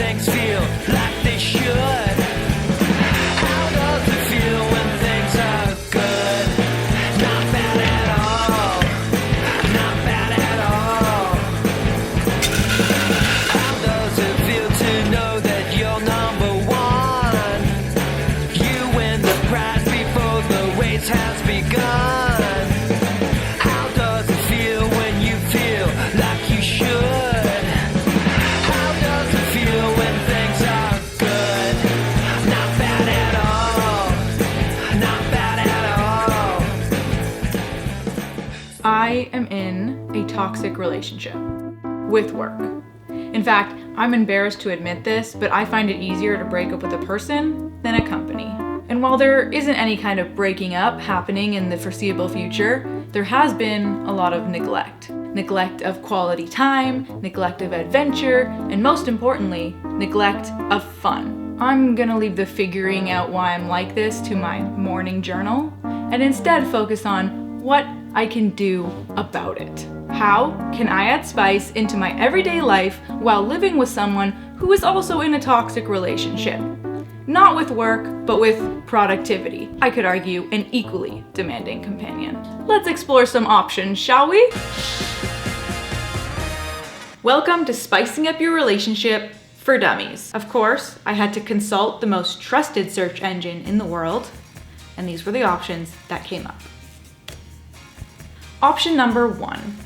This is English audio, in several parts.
things feel like they should? How does it feel when things are good? Not bad at all. Not bad at all. How does it feel to know that you're number one? You win the prize before the race has begun. How does it feel when you feel like you should? How does it feel when things are good? Not bad at all. Not bad at all. I am in a toxic relationship with work. In fact, I'm embarrassed to admit this, but I find it easier to break up with a person than a company. And while there isn't any kind of breaking up happening in the foreseeable future, there has been a lot of neglect. Neglect of quality time, neglect of adventure, and most importantly, neglect of fun. I'm gonna leave the figuring out why I'm like this to my morning journal, and instead focus on what I can do about it. How can I add spice into my everyday life while living with someone who is also in a toxic relationship? Not with work, but with productivity. I could argue an equally demanding companion. Let's explore some options, shall we? Welcome to Spicing Up Your Relationship for Dummies. Of course, I had to consult the most trusted search engine in the world, and these were the options that came up. Option number 1,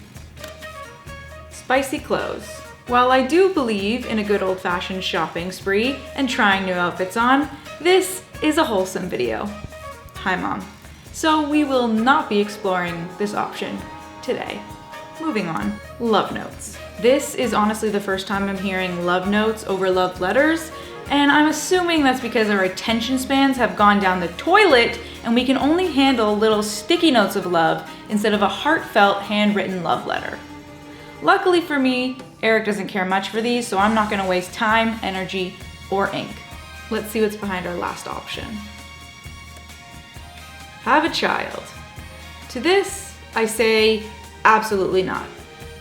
spicy clothes. While I do believe in a good old-fashioned shopping spree and trying new outfits on, this is a wholesome video. Hi, Mom. So we will not be exploring this option today. Moving on, love notes. This is honestly the first time I'm hearing love notes over love letters, and I'm assuming that's because our attention spans have gone down the toilet and we can only handle little sticky notes of love instead of a heartfelt handwritten love letter. Luckily for me, Eric doesn't care much for these, so I'm not gonna waste time, energy, or ink. Let's see what's behind our last option. Have a child. To this, I say absolutely not.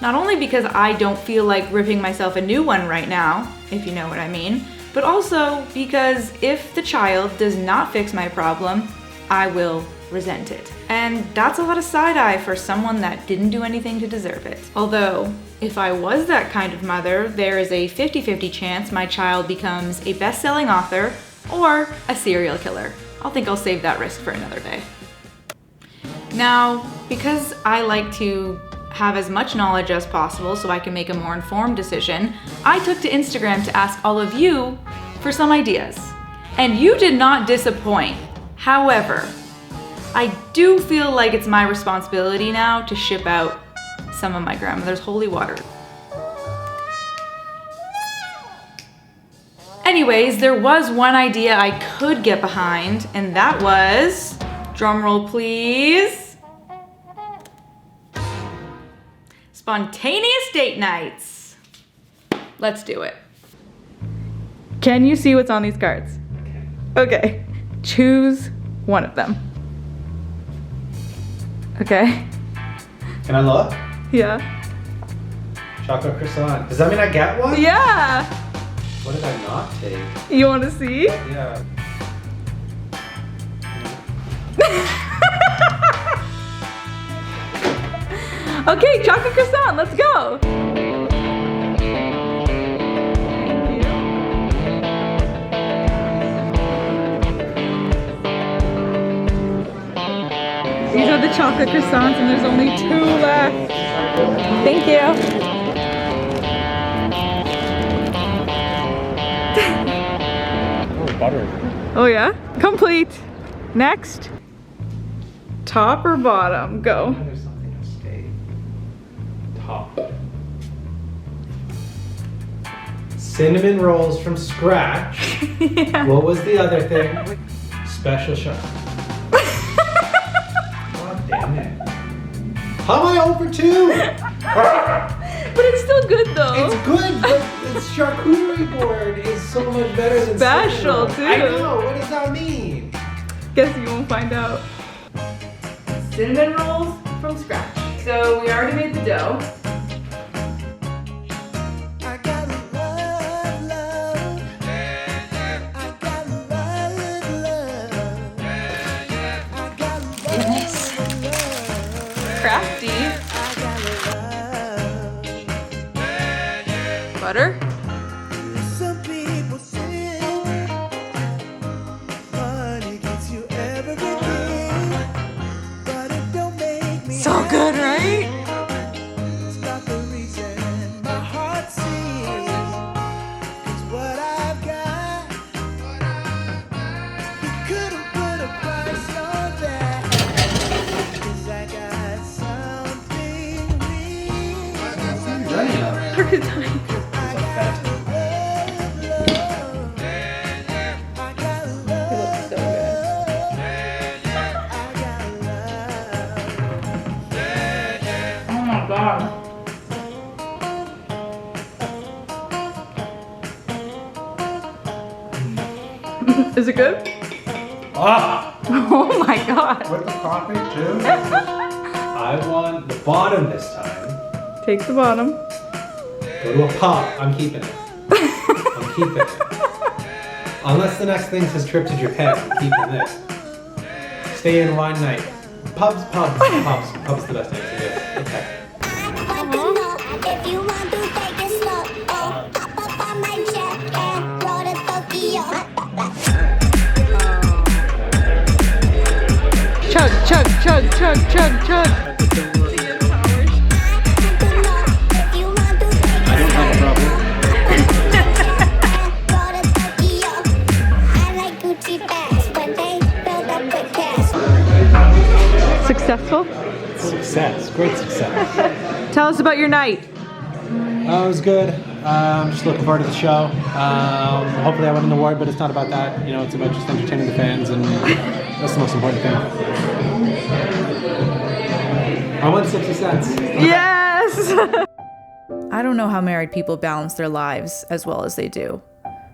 Not only because I don't feel like ripping myself a new one right now, if you know what I mean, but also because if the child does not fix my problem, I will resent it. And that's a lot of side eye for someone that didn't do anything to deserve it. Although, if I was that kind of mother, there is a 50-50 chance my child becomes a best-selling author or a serial killer. I'll save that risk for another day. Now, because I like to have as much knowledge as possible so I can make a more informed decision, I took to Instagram to ask all of you for some ideas. And you did not disappoint. However, I do feel like it's my responsibility now to ship out some of my grandmother's holy water. Anyways, there was one idea I could get behind, and that was, drumroll please, spontaneous date nights. Let's do it. Can you see what's on these cards? Okay, choose one of them. Okay. Can I look? Yeah. Chocolate croissant. Does that mean I get one? Yeah. What did I not take? You want to see? Yeah. Okay, chocolate croissant, let's go. These are the chocolate croissants and there's only 2 left. Thank you. Oh, butter. Oh yeah? Complete. Next. Top or bottom? Go. There's something to stay. Top. Cinnamon rolls from scratch. Yeah. What was the other thing? Special shot. God damn it. How am I over 2? But it's still good though. It's good, but its charcuterie board is so much better than Special, cinnamon. too. I know, what does that mean? Guess you won't find out. Cinnamon rolls from scratch. So we already made the dough. I gotta love, love, crafty. Butter? Some people say money gets you everything, but it don't make me So good, right? It's not the reason my heart sings. It's what I've got. You couldn't put a price on that. 'Cause I got something real. Running up. Look at that. It looks so good. Oh my god. Is it good? Ah! Oh my god. With the coffee too? I want the bottom this time. Take the bottom. Go to a pub. I'm keeping it. I'm keeping it. Unless the next thing says trip to Japan, I'm keeping this. Stay in one night. Pubs. Pub's the best answer. Yes. Okay. If you want to take it slow, oh, hop up on my jet and roll to Tokyo. Chug, chug, chug, chug, chug, chug. If you want to take it I don't have a problem. roll to Tokyo. I like Gucci bags when they build up with cash. Successful? Success. Great success. Tell us about your night. It was good. I'm just looking forward to the show. Hopefully I win an award, but it's not about that. You know, it's about just entertaining the fans, and that's the most important thing. I won 60 cents. Yes! I don't know how married people balance their lives as well as they do.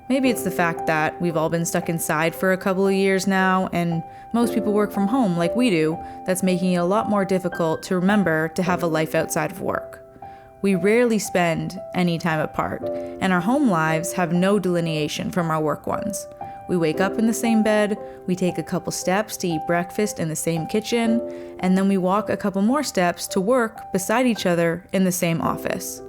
Maybe it's the fact that we've all been stuck inside for a couple of years now, and most people work from home like we do, that's making it a lot more difficult to remember to have a life outside of work. We rarely spend any time apart, and our home lives have no delineation from our work ones. We wake up in the same bed, we take a couple steps to eat breakfast in the same kitchen, and then we walk a couple more steps to work beside each other in the same office.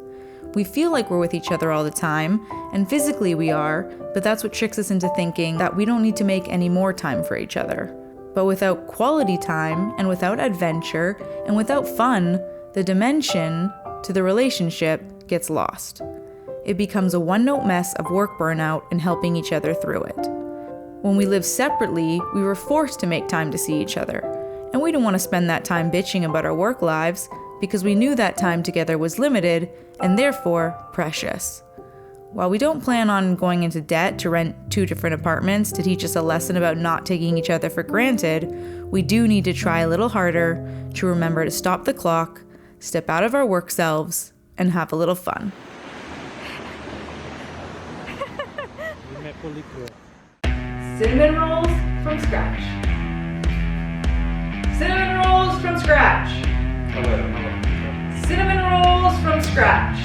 We feel like we're with each other all the time, and physically we are, but that's what tricks us into thinking that we don't need to make any more time for each other. But without quality time, and without adventure, and without fun, the dimension to the relationship gets lost. It becomes a one-note mess of work burnout and helping each other through it. When we lived separately, we were forced to make time to see each other, and we didn't want to spend that time bitching about our work lives because we knew that time together was limited and therefore precious. While we don't plan on going into debt to rent 2 different apartments to teach us a lesson about not taking each other for granted, we do need to try a little harder to remember to stop the clock, step out of our work selves, and have a little fun. Cinnamon rolls from scratch. Cinnamon rolls from scratch. Cinnamon rolls from scratch.